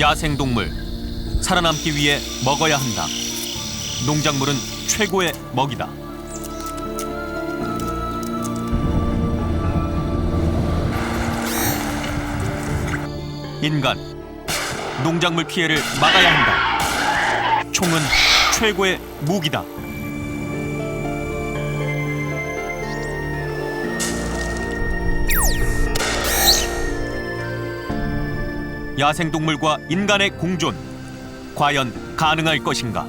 야생동물, 살아남기 위해 먹어야 한다. 농작물은 최고의 먹이다. 인간, 농작물 피해를 막아야 한다. 총은 최고의 무기다. 야생동물과 인간의 공존, 과연 가능할 것인가?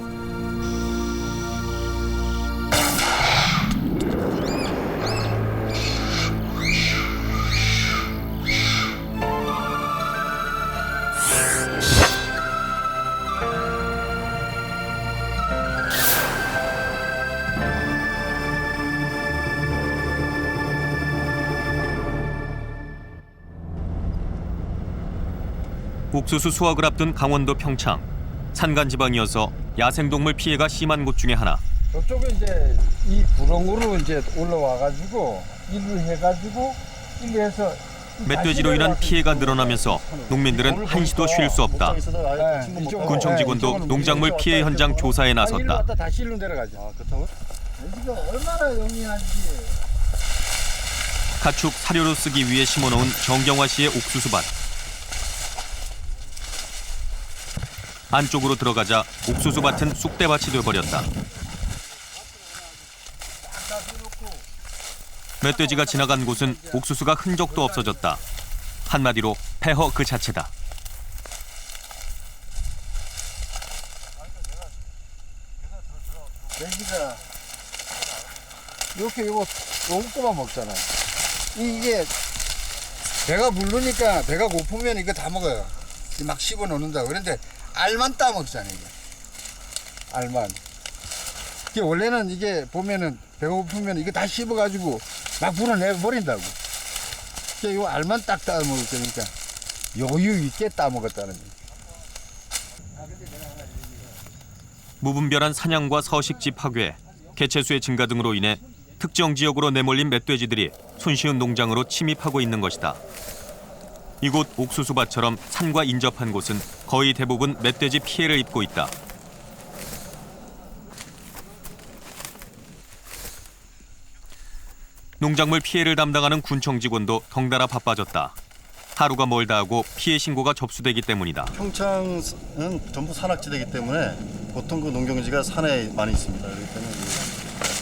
옥수수 수확을 앞둔 강원도 평창. 산간지방이어서 야생동물 피해가 심한 곳 중에 하나. 저쪽에 이제 이 구렁으로 이제 올라와가지고 일을 해가지고 일을 해서 멧돼지로 인한 피해가 늘어나면서 농민들은 한시도 쉴 수 없다. 군청 직원도 농작물 피해 현장 조사에 나섰다. 다시 일로 내려가죠. 아, 그렇다고? 돼지가 얼마나 영리한지. 가축 사료로 쓰기 위해 심어놓은 정경화 씨의 옥수수밭. 안쪽으로 들어가자 옥수수밭은 쑥대밭이 되어버렸다. 멧돼지가 지나간 곳은 옥수수가 흔적도 없어졌다. 한마디로 폐허 그 자체다. 돼지가 이렇게 요거만 먹잖아요. 이게 배가 부르니까 배가 고프면 이거 다 먹어요. 막 씹어 놓는다. 그런데 알만 따먹잖아요, 이게. 알만. 이게 원래는 이게 보면은 배가 고프면 이거 다 씹어가지고 막 불어내버린다고. 이게 요 알만 딱 따먹을 거니까 여유 있게 따먹었다는 얘기. 무분별한 사냥과 서식지 파괴, 개체수의 증가 등으로 인해 특정 지역으로 내몰린 멧돼지들이 손쉬운 농장으로 침입하고 있는 것이다. 이곳 옥수수밭처럼 산과 인접한 곳은 거의 대부분 멧돼지 피해를 입고 있다. 농작물 피해를 담당하는 군청 직원도 덩달아 바빠졌다. 하루가 멀다 하고 피해 신고가 접수되기 때문이다. 평창은 전부 산악지대이기 때문에 보통 그 농경지가 산에 많이 있습니다. 그렇기 때문에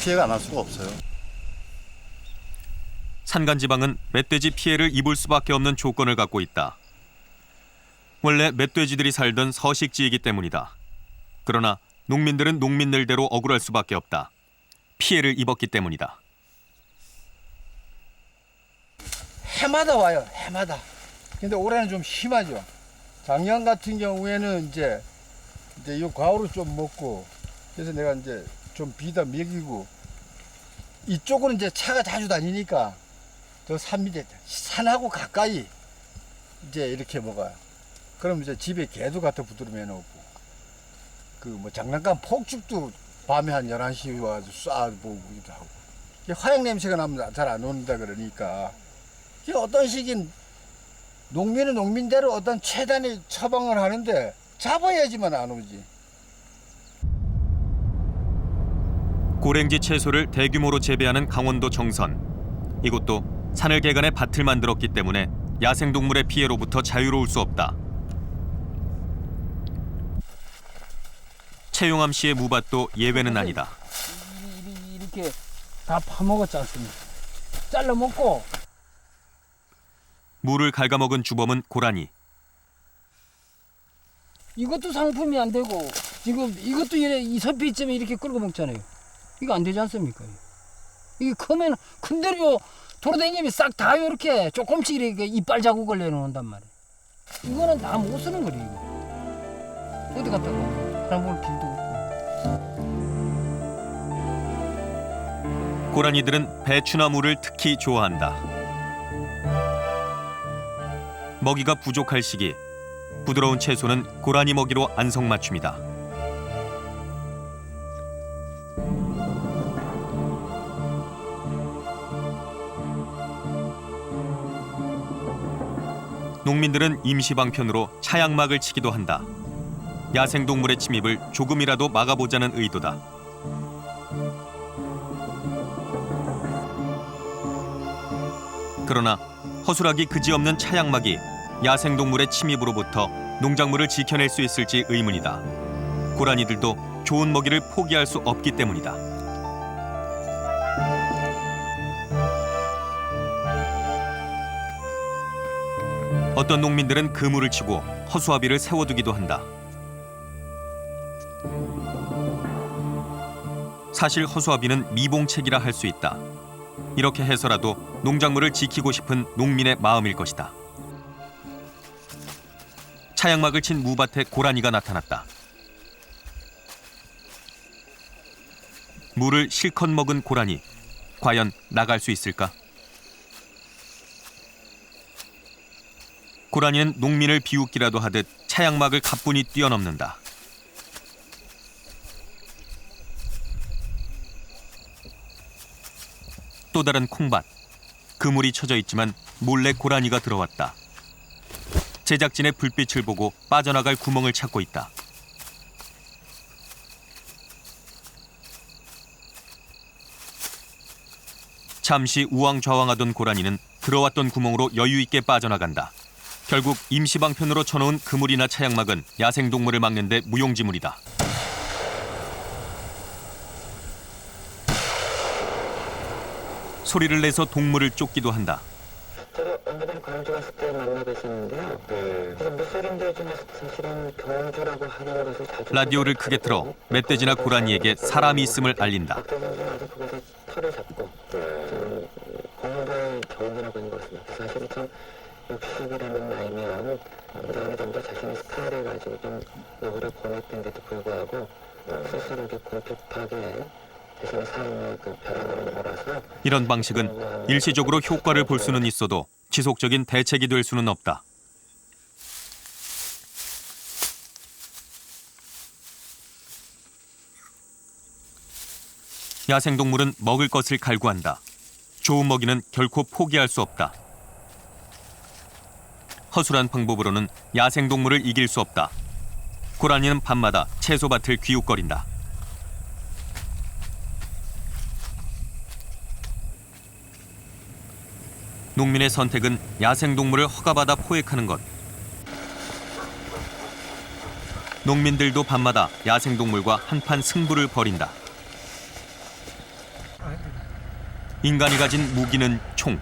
피해가 안 날 수가 없어요. 산간지방은 멧돼지 피해를 입을 수밖에 없는 조건을 갖고 있다. 원래 멧돼지들이 살던 서식지이기 때문이다. 그러나 농민들은 농민들대로 억울할 수밖에 없다. 피해를 입었기 때문이다. 해마다 와요, 해마다. 근데 올해는 좀 심하죠. 작년 같은 경우에는 이제 이 과오를 좀 먹고, 그래서 내가 이제 좀 비다 먹이고, 이쪽은 이제 차가 자주 다니니까 저 산 밑에 산하고 가까이 이제 이렇게 먹어요. 그럼 이제 집에 개도 갖다 부드러워 놓고, 그 뭐 장난감 폭죽도 밤에 한 11시 와서 쏴보기도 하고. 화약 냄새가 나면 잘 안 온다 그러니까. 어떤 시긴 농민은 농민대로 어떤 최단의 처방을 하는데 잡아야지만 안 오지. 고랭지 채소를 대규모로 재배하는 강원도 정선. 이곳도 산을 개간해 밭을 만들었기 때문에 야생동물의 피해로부터 자유로울 수 없다. 최용암 씨의 무밭도 예외는 아니다. 이렇게 다 파먹었지 않습니까? 잘라 먹고. 물을 갉아먹은 주범은 고라니. 이것도 상품이 안 되고 지금 이것도 이 서피점에 이렇게 끌고 먹잖아요. 이거 안 되지 않습니까? 이게 크면 큰 대로 돌아다니면 싹 다 이렇게 조금씩 이렇게 이빨 자국을 내놓는단 말이에요. 이거는 다 못 쓰는 거래요. 이거. 어디 갔다가 하나 먹을 길도 없고. 고라니들은 배추나 물을 특히 좋아한다. 먹이가 부족할 시기, 부드러운 채소는 고라니 먹이로 안성맞춤이다. 농민들은 임시 방편으로 차양막을 치기도 한다. 야생동물의 침입을 조금이라도 막아보자는 의도다. 그러나 허술하기 그지없는 차양막이 야생동물의 침입으로부터 농작물을 지켜낼 수 있을지 의문이다. 고라니들도 좋은 먹이를 포기할 수 없기 때문이다. 어떤 농민들은 그물을 치고 허수아비를 세워두기도 한다. 사실 허수아비는 미봉책이라 할 수 있다. 이렇게 해서라도 농작물을 지키고 싶은 농민의 마음일 것이다. 차양막을 친 무밭에 고라니가 나타났다. 물을 실컷 먹은 고라니, 과연 나갈 수 있을까? 고라니는 농민을 비웃기라도 하듯 차양막을 가뿐히 뛰어넘는다. 또 다른 콩밭. 그물이 쳐져 있지만 몰래 고라니가 들어왔다. 제작진의 불빛을 보고 빠져나갈 구멍을 찾고 있다. 잠시 우왕좌왕하던 고라니는 들어왔던 구멍으로 여유 있게 빠져나간다. 결국 임시방편으로 쳐놓은 그물이나 차양막은 야생동물을 막는 데 무용지물이다. 소리를 내서 동물을 쫓기도 한다. 제가 얼마 전에 광주 갔을 때 만나 뵀었는데요. 그래서 무소린들 중에서 사실은 경주라고 하는 것을 자주 라디오를 크게 틀어 멧돼지나 고라니에게 사람이 있음을 알린다. 박대선수는 아주 거기서 털을 잡고 공부의 경주라고 하는 것 같습니다. 사실은 참 60이라는 나이면 어느 정도 자신의 스타일을 가지고 좀 노후를 보냈던데도 불구하고 스스로 이렇게 공핍하게 자신의 삶의 그 벼랑으로 몰아서 이런 방식은 일시적으로 효과를 볼 수는 있어도 지속적인 대책이 될 수는 없다. 야생동물은 먹을 것을 갈구한다. 좋은 먹이는 결코 포기할 수 없다. 허술한 방법으로는 야생동물을 이길 수 없다. 고라니는 밤마다 채소밭을 귀웃거린다. 농민의 선택은 야생동물을 허가받아 포획하는 것. 농민들도 밤마다 야생동물과 한판 승부를 벌인다. 인간이 가진 무기는 총.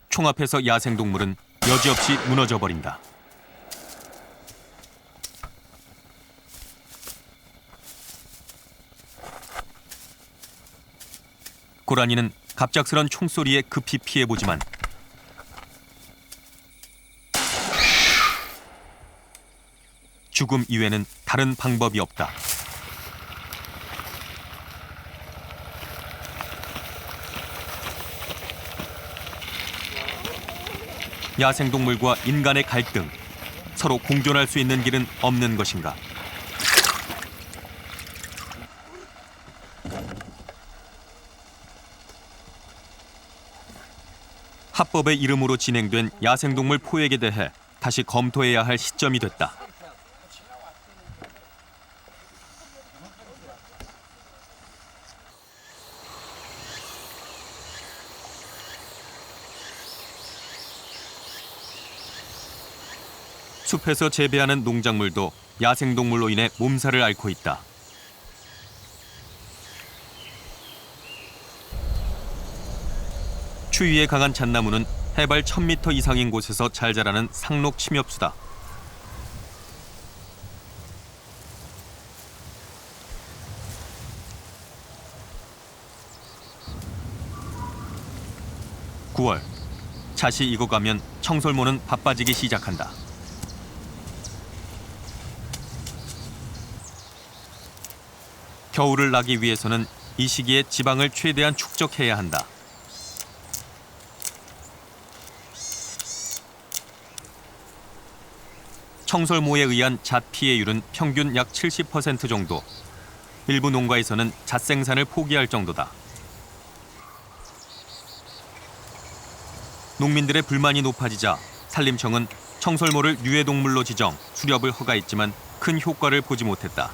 총 앞에서 야생동물은 여지없이 무너져 버린다. 고라니는 갑작스런 총소리에 급히 피해보지만 죽음 이외에는 다른 방법이 없다. 야생동물과 인간의 갈등, 서로 공존할 수 있는 길은 없는 것인가? 합법의 이름으로 진행된 야생동물 포획에 대해 다시 검토해야 할 시점이 됐다. 숲에서 재배하는 농작물도 야생동물로 인해 몸살을 앓고 있다. 추위에 강한 잣나무는 해발 1000m 이상인 곳에서 잘 자라는 상록 침엽수다. (9월) 잣이 익어가면 청설모는 바빠지기 시작한다. 겨울을 나기 위해서는 이 시기에 지방을 최대한 축적해야 한다. 청설모에 의한 잣 피해율은 평균 약 70% 정도. 일부 농가에서는 잣생산을 포기할 정도다. 농민들의 불만이 높아지자 산림청은 청설모를 유해동물로 지정 수렵을 허가했지만 큰 효과를 보지 못했다.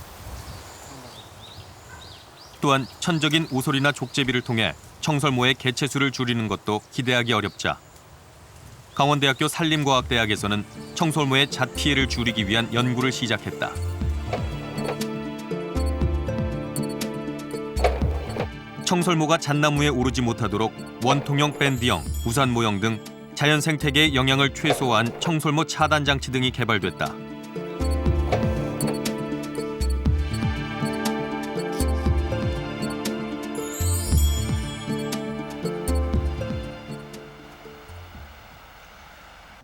또한 천적인 오솔이나 족제비를 통해 청설모의 개체수를 줄이는 것도 기대하기 어렵자 강원대학교 산림과학대학에서는 청설모의 잣 피해를 줄이기 위한 연구를 시작했다. 청설모가 잣나무에 오르지 못하도록 원통형 밴드형, 우산 모형 등 자연 생태계의 영향을 최소화한 청설모 차단 장치 등이 개발됐다.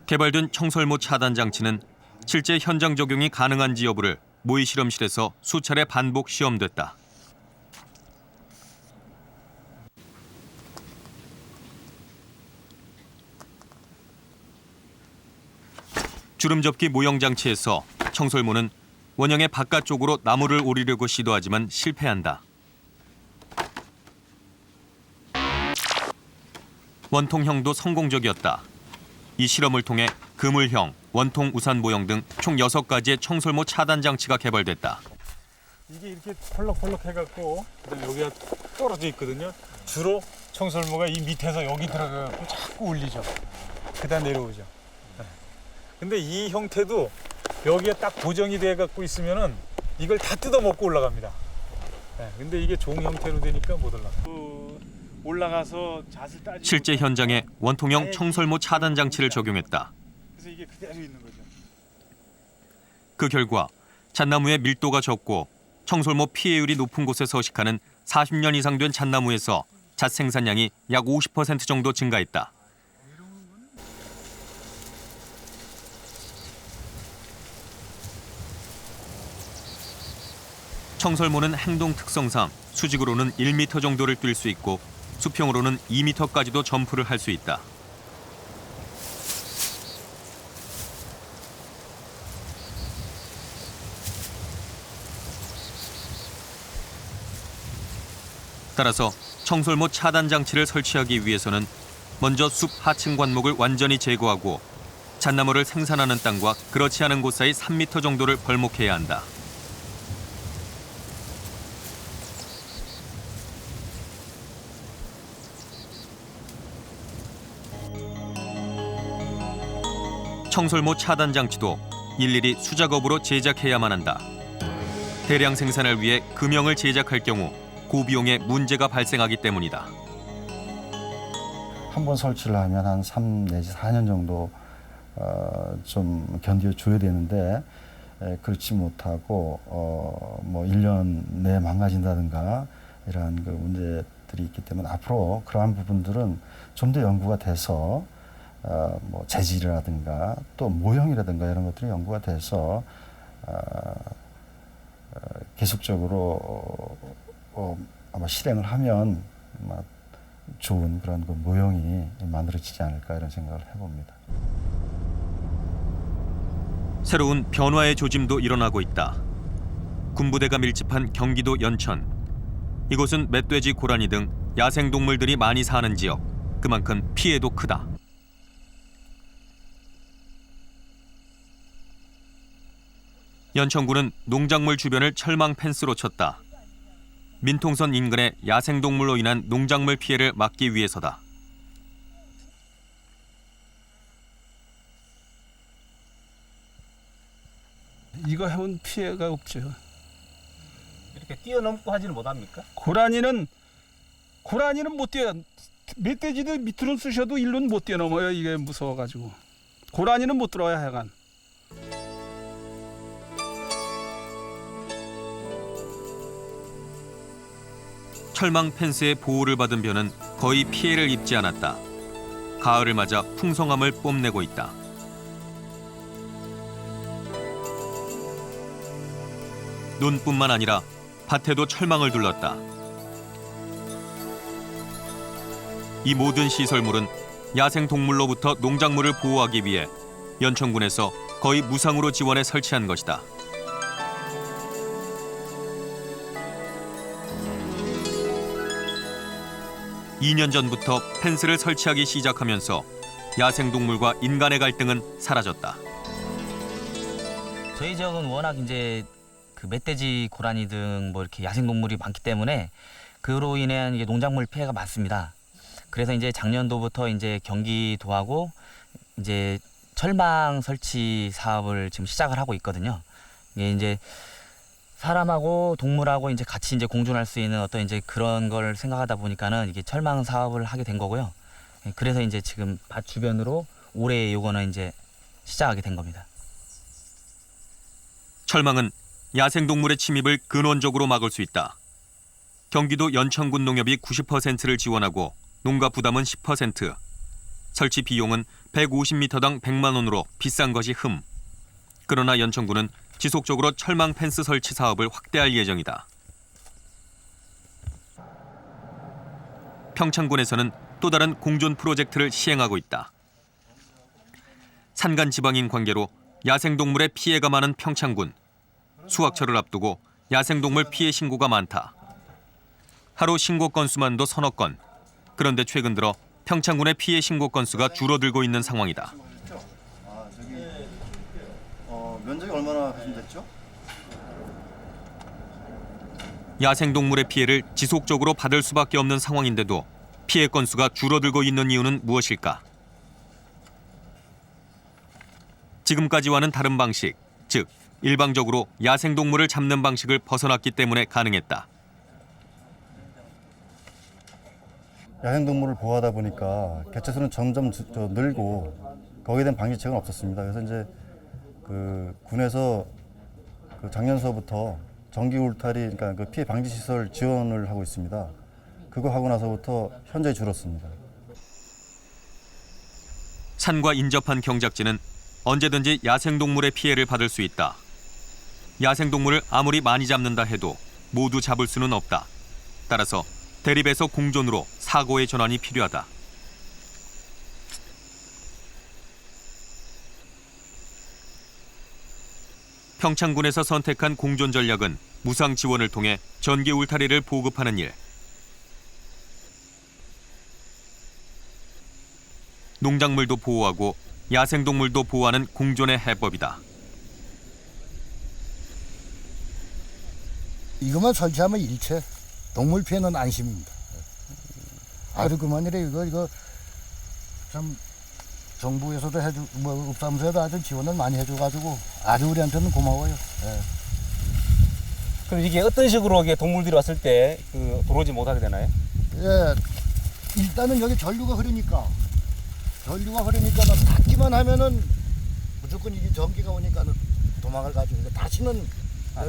개발된 청설모 차단 장치는 실제 현장 적용이 가능한지 여부를 모의 실험실에서 수차례 반복 시험됐다. 주름접기 모형 장치에서 청설모는 원형의 바깥쪽으로 나무를 오리려고 시도하지만 실패한다. 원통형도 성공적이었다. 이 실험을 통해 그물형, 원통 우산 모형 등 총 6가지의 청설모 차단 장치가 개발됐다. 이게 이렇게 펄럭펄럭 해갖고 그다음에 여기가 떨어져 있거든요. 주로 청설모가 이 밑에서 여기 들어가갖고 자꾸 울리죠. 그다음 내려오죠. 네. 근데 이 형태도 여기에 딱 고정이 돼갖고 있으면은 이걸 다 뜯어먹고 올라갑니다. 네. 근데 이게 종 형태로 되니까 못 올라가. 올라가서 잣을 따지. 실제 현장에 원통형 청설모 차단 장치를 적용했다. 그래서 이게 그대로 있는 거죠. 그 결과 잣나무의 밀도가 적고 청설모 피해율이 높은 곳에 서식하는 40년 이상 된 잣나무에서 잣 생산량이 약 50% 정도 증가했다. 청설모는 행동 특성상 수직으로는 1m 정도를 뛸 수 있고 수평으로는 2m까지도 점프를 할 수 있다. 따라서 청설모 차단 장치를 설치하기 위해서는 먼저 숲 하층 관목을 완전히 제거하고 잣나무를 생산하는 땅과 그렇지 않은 곳 사이 3m 정도를 벌목해야 한다. 청설모 차단 장치도 일일이 수작업으로 제작해야만 한다. 대량 생산을 위해 금형을 제작할 경우 고비용에 문제가 발생하기 때문이다. 한 번 설치를 하면 한 3 내지 4년 정도 좀 견뎌줘야 되는데 그렇지 못하고 뭐 1년 내에 망가진다든가 이러한 그 문제들이 있기 때문에 앞으로 그러한 부분들은 좀 더 연구가 돼서 뭐 재질이라든가 또 모형이라든가 이런 것들이 연구가 돼서 계속적으로 아마 실행을 하면 아마 좋은 그런 그 모형이 만들어지지 않을까 이런 생각을 해봅니다. 새로운 변화의 조짐도 일어나고 있다. 군부대가 밀집한 경기도 연천. 이곳은 멧돼지, 고라니 등 야생동물들이 많이 사는 지역. 그만큼 피해도 크다. 연천군은 농작물 주변을 철망 펜스로 쳤다. 민통선 인근의 야생동물로 인한 농작물 피해를 막기 위해서다. 이거 해본 피해가 없죠. 이렇게 뛰어넘고 하지는 못합니까? 고라니는 못 뛰어. 멧돼지도 밑으로 쑤셔도 일로는 못 뛰어넘어요. 이게 무서워가지고. 고라니는 못 들어와요, 하여간. 철망 펜스의 보호를 받은 벼는 거의 피해를 입지 않았다. 가을을 맞아 풍성함을 뽐내고 있다. 논뿐만 아니라 밭에도 철망을 둘렀다. 이 모든 시설물은 야생동물로부터 농작물을 보호하기 위해 연천군에서 거의 무상으로 지원해 설치한 것이다. 2년 전부터 펜스를 설치하기 시작하면서 야생동물과 인간의 갈등은 사라졌다. 저희 지역은 워낙 이제 그 멧돼지, 고라니 등 뭐 이렇게 야생동물이 많기 때문에 그로 인한 이게 농작물 피해가 많습니다. 그래서 이제 작년도부터 이제 경기도하고 이제 철망 설치 사업을 지금 시작을 하고 있거든요. 이게 이제 사람하고 동물하고 이제 같이 이제 공존할 수 있는 어떤 이제 그런 걸 생각하다 보니까는 이게 철망 사업을 하게 된 거고요. 그래서 이제 지금 밭 주변으로 올해 요거는 이제 시작하게 된 겁니다. 철망은 야생동물의 침입을 근원적으로 막을 수 있다. 경기도 연천군 농협이 90%를 지원하고 농가 부담은 10%. 설치 비용은 150m당 100만 원으로 비싼 것이 흠. 그러나 연천군은 지속적으로 철망 펜스 설치 사업을 확대할 예정이다. 평창군에서는 또 다른 공존 프로젝트를 시행하고 있다. 산간 지방인 관계로 야생동물의 피해가 많은 평창군. 수확철을 앞두고 야생동물 피해 신고가 많다. 하루 신고 건수만도 서너 건. 그런데 최근 들어 평창군의 피해 신고 건수가 줄어들고 있는 상황이다. 면적이 얼마나 됐죠? 야생동물의 피해를 지속적으로 받을 수밖에 없는 상황인데도 피해 건수가 줄어들고 있는 이유는 무엇일까? 지금까지와는 다른 방식, 즉 일방적으로 야생동물을 잡는 방식을 벗어났기 때문에 가능했다. 야생동물을 보호하다 보니까 개체수는 점점 늘고 거기에 대한 방지책은 없었습니다. 그래서 이제 그 군에서 그 작년서부터 전기 울타리, 그러니까 그 피해 방지 시설 지원을 하고 있습니다. 그거 하고 나서부터 현저히 줄었습니다. 산과 인접한 경작지는 언제든지 야생동물의 피해를 받을 수 있다. 야생동물을 아무리 많이 잡는다 해도 모두 잡을 수는 없다. 따라서 대립에서 공존으로 사고의 전환이 필요하다. 평창군에서 선택한 공존 전략은 무상 지원을 통해 전기 울타리를 보급하는 일. 농작물도 보호하고 야생동물도 보호하는 공존의 해법이다. 이것만 설치하면 일체 동물 피해는 안심입니다. 아주 그만이래. 이거 참 정부에서도 뭐 읍사무소에도 아주 지원을 많이 해줘가지고 아주 우리한테는 고마워요. 예. 그럼 이게 어떤 식으로 이게 동물들이 왔을 때 그 들어오지 못하게 되나요? 예, 일단은 여기 전류가 흐르니까 닿기만 하면은 무조건 이게 전기가 오니까 도망을 가지고 다시는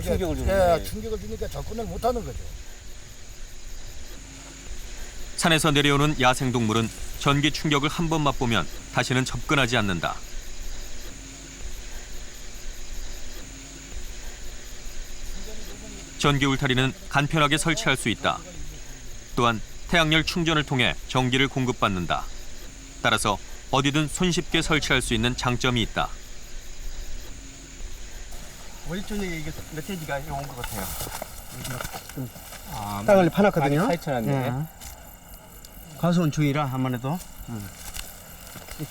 충격을 주는 충격을 주니까 접근을 못하는 거죠. 산에서 내려오는 야생동물은 전기 충격을 한 번 맛보면 다시는 접근하지 않는다. 전기 울타리는 간편하게 설치할 수 있다. 또한 태양열 충전을 통해 전기를 공급받는다. 따라서 어디든 손쉽게 설치할 수 있는 장점이 있다. 일종의 이게 멧돼지가 온 것 같아요. 땅을 파놨거든요. 파헤쳐놨네. 과수원 중이라 아무래도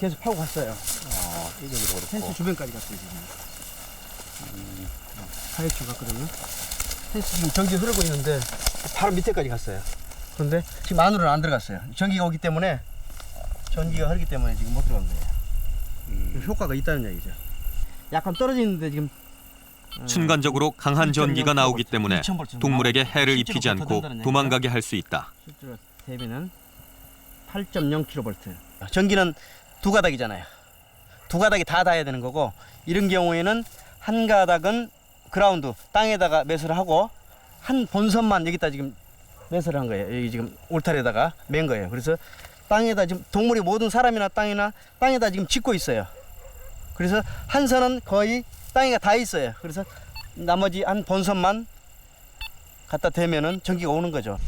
계속 파고 갔어요. 펜스 주변까지 갔어요 지금. 파헤쳐 갔거든요. 펜스 지금 전기 흐르고 있는데 바로 밑에까지 갔어요. 그런데 지금 안으로는 안 들어갔어요. 전기가 오기 때문에 전기가 흐르기 때문에 지금 못 들어간 거예요. 효과가 있다는 얘기죠. 약간 떨어져 있는데 지금 순간적으로 강한 전기가 나오기 때문에 동물에게 해를 입히지 않고 도망가게 할 수 있다. 실제로 대비는 8.0kV. 전기는 두 가닥이잖아요. 두 가닥이 다 닿아야 되는 거고, 이런 경우에는 한 가닥은 그라운드 땅에다가 매설을 하고 한 본선만 여기다 지금 매설을 한 거예요. 여기 지금 울타리에다가 맨 거예요. 그래서 땅에다 지금 동물이 모든 사람이나 땅에다 지금 짓고 있어요. 그래서 한 선은 거의 땅에가 다 있어요. 그래서 나머지 한 본선만 갖다 대면은 전기가 오는 거죠.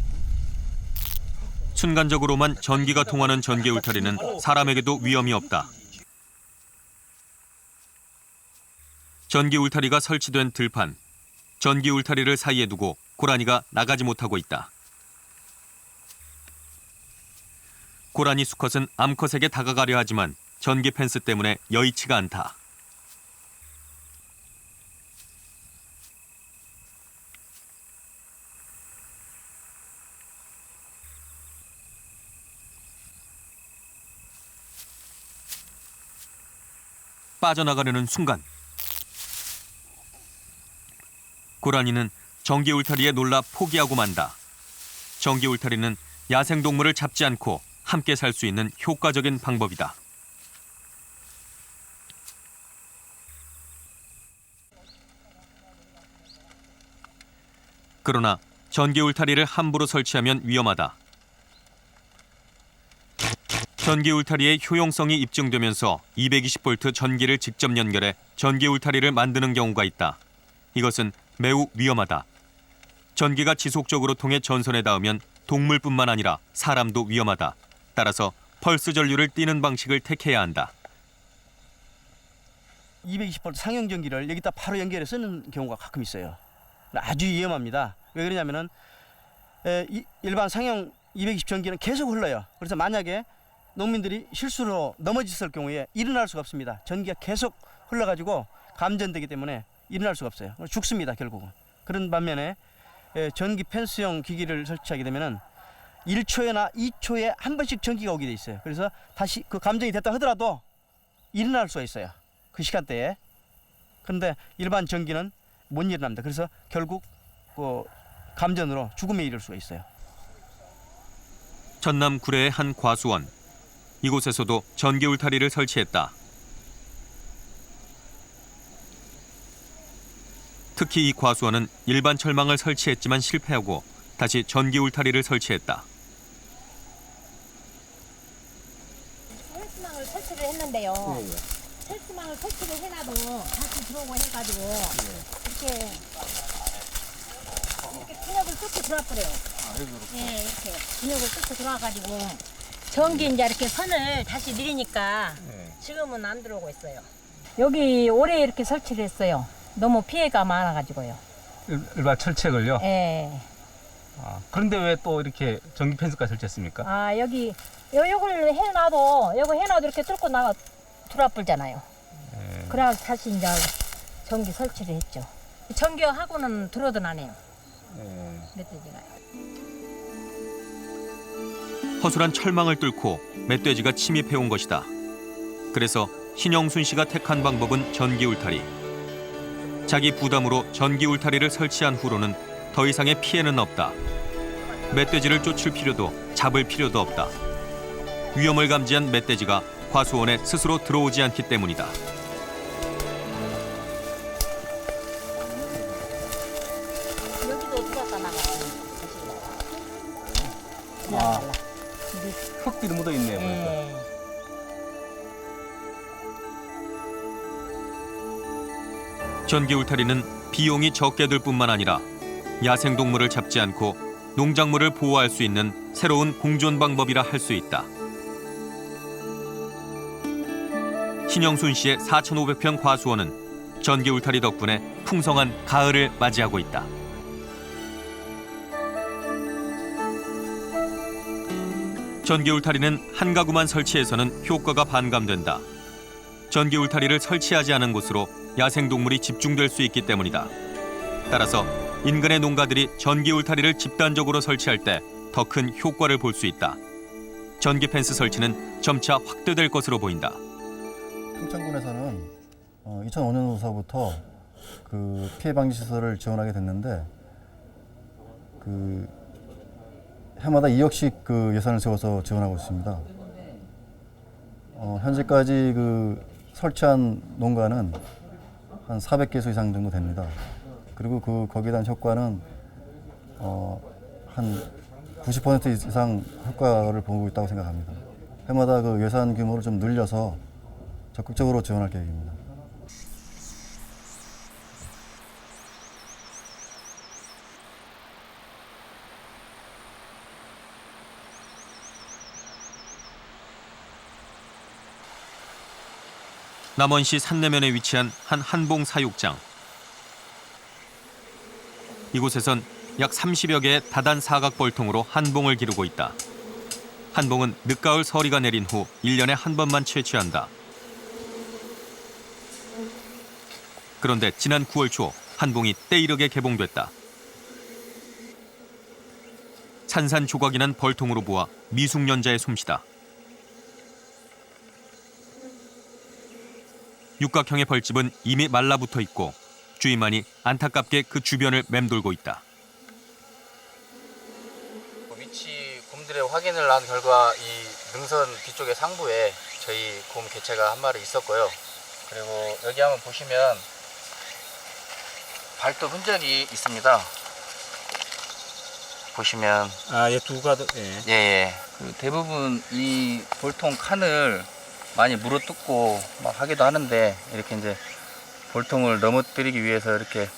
순간적으로만 전기가 통하는 전기 울타리는 사람에게도 위험이 없다. 전기 울타리가 설치된 들판. 전기 울타리를 사이에 두고 고라니가 나가지 못하고 있다. 고라니 수컷은 암컷에게 다가가려 하지만 전기 펜스 때문에 여의치가 않다. 빠져나가려는 순간 고라니는 전기 울타리에 놀라 포기하고 만다. 전기 울타리는 야생동물을 잡지 않고 함께 살 수 있는 효과적인 방법이다. 그러나 전기 울타리를 함부로 설치하면 위험하다. 전기 울타리의 효용성이 입증되면서 220V 전기를 직접 연결해 전기 울타리를 만드는 경우가 있다. 이것은 매우 위험하다. 전기가 지속적으로 통해 전선에 닿으면 동물뿐만 아니라 사람도 위험하다. 따라서 펄스 전류를 띠는 방식을 택해야 한다. 220V 상용 전기를 여기다 바로 연결해 쓰는 경우가 가끔 있어요. 아주 위험합니다. 왜 그러냐면은 일반 상용 220 전기는 계속 흘러요. 그래서 만약에 농민들이 실수로 넘어졌을 경우에 일어날 수가 없습니다. 전기가 계속 흘러가지고 감전되기 때문에 일어날 수가 없어요. 죽습니다, 결국은. 그런 반면에 전기 펜스형 기기를 설치하게 되면은 1초나 2초에 한 번씩 전기가 오게 돼 있어요. 그래서 다시 그 감전이 됐다 하더라도 일어날 수가 있어요. 그 시간대에. 그런데 일반 전기는 못 일어납니다. 그래서 결국 그 감전으로 죽음에 이를 수가 있어요. 전남 구례의 한 과수원. 이곳에서도 전기 울타리를 설치했다. 특히 이 과수원은 일반 철망을 설치했지만 실패하고 다시 전기 울타리를 설치했다. 헬스망을 설치를 했는데요. 헬스망을 설치를 해놔도 다시 들어오고 해가지고 이렇게 근육을 뚫고 들어와 버려요. 예, 이렇게 근육을 뚫고 들어와가지고 전기 이제 이렇게 선을 다시 내리니까 지금은 안 들어오고 있어요. 여기 올해 이렇게 설치를 했어요. 너무 피해가 많아가지고요. 일반 철책을요? 예. 그런데 왜 또 이렇게 전기 펜스까지 설치했습니까? 아 여기 요걸 해놔도 이렇게 뚫고 나가 들어와 버리잖아요. 그래서 다시 이제 전기 설치를 했죠. 전기하고는 들어도 안 해요. 멧돼지가. 허술한 철망을 뚫고 멧돼지가 침입해온 것이다. 그래서 신영순 씨가 택한 방법은 전기 울타리. 자기 부담으로 전기 울타리를 설치한 후로는 더 이상의 피해는 없다. 멧돼지를 쫓을 필요도 잡을 필요도 없다. 위험을 감지한 멧돼지가 과수원에 스스로 들어오지 않기 때문이다. 여기도 들어갔다 나갔어요. 흙들이 묻어 있네요. 보니까. 전기 울타리는 비용이 적게 들 뿐만 아니라 야생동물을 잡지 않고 농작물을 보호할 수 있는 새로운 공존 방법이라 할 수 있다. 신영순 씨의 4,500평 과수원은 전기 울타리 덕분에 풍성한 가을을 맞이하고 있다. 전기 울타리는 한 가구만 설치해서는 효과가 반감된다. 전기 울타리를 설치하지 않은 곳으로 야생동물이 집중될 수 있기 때문이다. 따라서 인근의 농가들이 전기 울타리를 집단적으로 설치할 때 더 큰 효과를 볼 수 있다. 전기 펜스 설치는 점차 확대될 것으로 보인다. 평창군에서는 2005년도서부터 그 피해 방지 시설을 지원하게 됐는데 그 해마다 2억씩 그 예산을 세워서 지원하고 있습니다. 현재까지 그 설치한 농가는 한 400개소 이상 정도 됩니다. 그리고 거기에 대한 효과는 한 90% 이상 효과를 보고 있다고 생각합니다. 해마다 그 예산 규모를 좀 늘려서 적극적으로 지원할 계획입니다. 남원시 산내면에 위치한 한 한봉 사육장. 이곳에선 약 30여 개의 다단 사각 벌통으로 한봉을 기르고 있다. 한봉은 늦가을 서리가 내린 후 1년에 한 번만 채취한다. 그런데 지난 9월 초 한봉이 때이르게 개봉됐다. 산산조각이 난 벌통으로 보아 미숙년자의 솜씨다. 육각형의 벌집은 이미 말라붙어 있고 주인만이 안타깝게 그 주변을 맴돌고 있다. 위치 곰들의 확인을 한 결과 이 능선 뒤쪽의 상부에 저희 곰 개체가 한 마리 있었고요. 그리고 여기 한번 보시면 발톱 흔적이 있습니다. 보시면 얘 두 가닥. 예. 예. 그 대부분 이 볼통 칸을 많이 물어뜯고 막 하기도 하는데 이렇게 이제 볼통을 넘어뜨리기 위해서 이렇게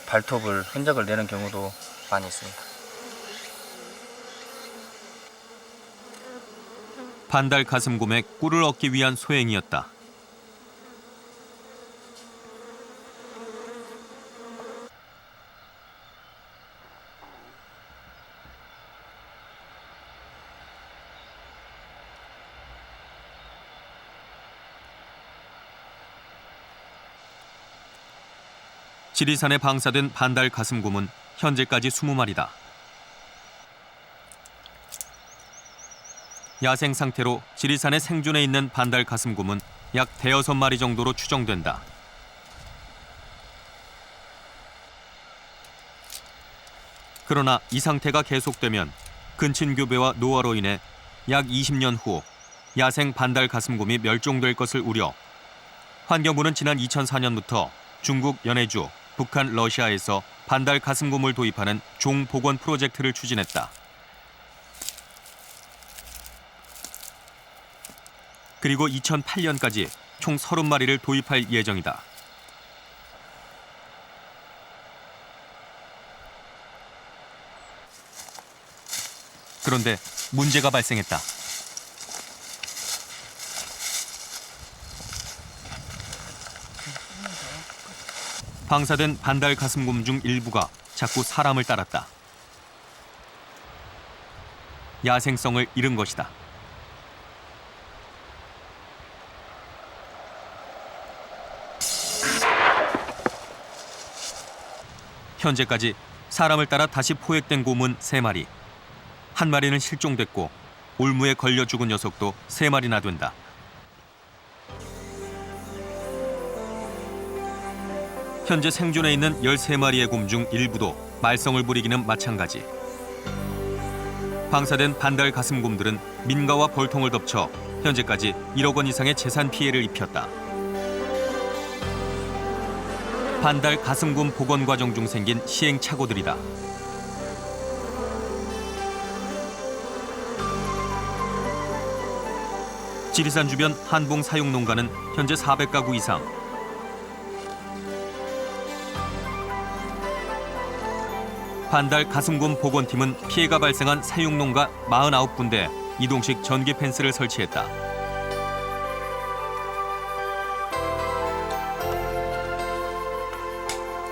발톱을 흔적을 내는 경우도 많이 있습니다. 반달 가슴곰에 꿀을 얻기 위한 소행이었다. 지리산에 방사된 반달 가슴곰은 현재까지 20마리다. 야생 상태로 지리산의 생존해 있는 반달 가슴곰은 약 5-6마리 정도로 추정된다. 그러나 이 상태가 계속되면 근친교배와 노화로 인해 약 20년 후 야생 반달 가슴곰이 멸종될 것을 우려 환경부는 지난 2004년부터 중국 연해주, 북한, 러시아에서 반달 가슴곰을 도입하는 종복원 프로젝트를 추진했다. 그리고 2008년까지 총 30마리를 도입할 예정이다. 그런데 문제가 발생했다. 방사된 반달 가슴곰 중 일부가 자꾸 사람을 따랐다. 야생성을 잃은 것이다. 현재까지 사람을 따라 다시 포획된 곰은 3마리. 한 마리는 실종됐고 올무에 걸려 죽은 녀석도 3마리나 된다. 현재 생존해 있는 13마리의 곰 중 일부도 말썽을 부리기는 마찬가지. 방사된 반달 가슴곰들은 민가와 벌통을 덮쳐 현재까지 1억 원 이상의 재산 피해를 입혔다. 반달 가슴곰 복원 과정 중 생긴 시행착오들이다. 지리산 주변 한봉 사육 농가는 현재 400가구 이상. 반달 가슴곰 복원팀은 피해가 발생한 사육 농가 49군데 이동식 전기 펜스를 설치했다.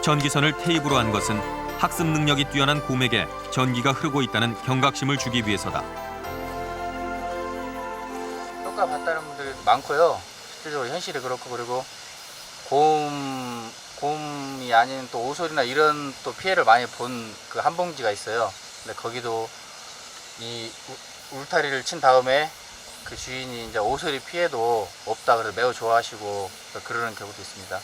전기선을 테이프로 한 것은 학습 능력이 뛰어난 곰에게 전기가 흐르고 있다는 경각심을 주기 위해서다. 효과 봤다는 분들이 많고요. 실제적으로 현실이 그렇고, 그리고 곰이 아닌 또 오솔이나 이런 또 피해를 많이 본 그 한봉지가 있어요. 근데 거기도 이 울타리를 친 다음에 그 주인이 이제 오솔이 피해도 없다 그래서 매우 좋아하시고 그러는 경우도 있습니다.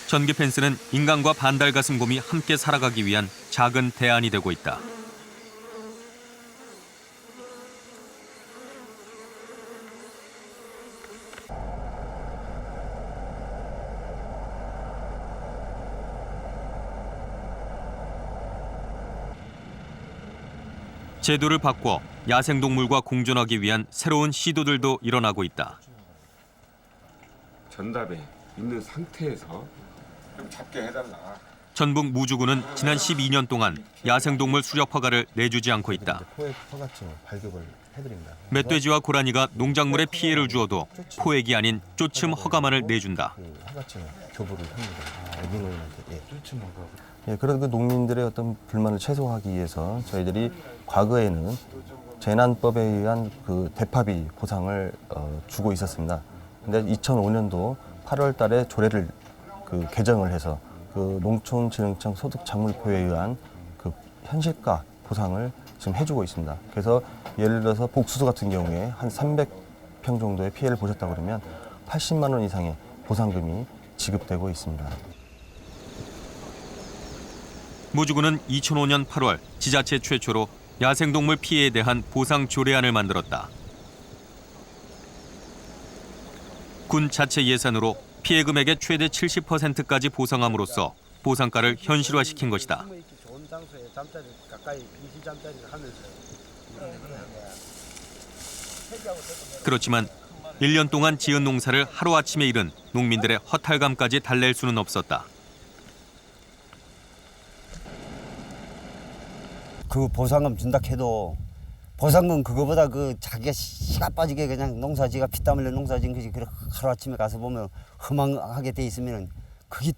전기 펜스는 인간과 반달 가슴곰이 함께 살아가기 위한 작은 대안이 되고 있다. 제도를 바꿔 야생동물과 공존하기 위한 새로운 시도들도 일어나고 있다. 전답에 있는 상태에서 좀 잡게 해달라. 전북 무주군은 지난 12년 동안 야생동물 수렵 허가를 내주지 않고 있다. 포획 허가증 발급을 해드립니다. 멧돼지와 고라니가 농작물에 피해를 주어도 포획이 아닌 쫓음 허가만을 내준다. 허가증 교부를 합니다. 예. 쫓음 허가. 예, 그런 그 농민들의 어떤 불만을 최소화하기 위해서 저희들이 과거에는 재난법에 의한 그 대파비 보상을 주고 있었습니다. 근데 2005년도 8월 달에 조례를 그 개정을 해서 그 농촌진흥청 소득작물표에 의한 그 현실가 보상을 지금 해주고 있습니다. 그래서 예를 들어서 복수수 같은 경우에 한 300평 정도의 피해를 보셨다고 그러면 80만 원 이상의 보상금이 지급되고 있습니다. 무주군은 2005년 8월 지자체 최초로 야생동물 피해에 대한 보상 조례안을 만들었다. 군 자체 예산으로 피해 금액의 최대 70%까지 보상함으로써 보상가를 현실화시킨 것이다. 좋은 장소에 잠자리 가까이 임시 잠자리를 하면서 그렇지만 1년 동안 지은 농사를 하루아침에 잃은 농민들의 허탈감까지 달랠 수는 없었다. 그 보상금 준다 해도 보상금 그거보다 그 자기가 시가 빠지게 그냥 농사지가 피땀 흘려 농사진 것이 그렇게 하루아침에 가서 보면 허망하게 돼 있으면 그게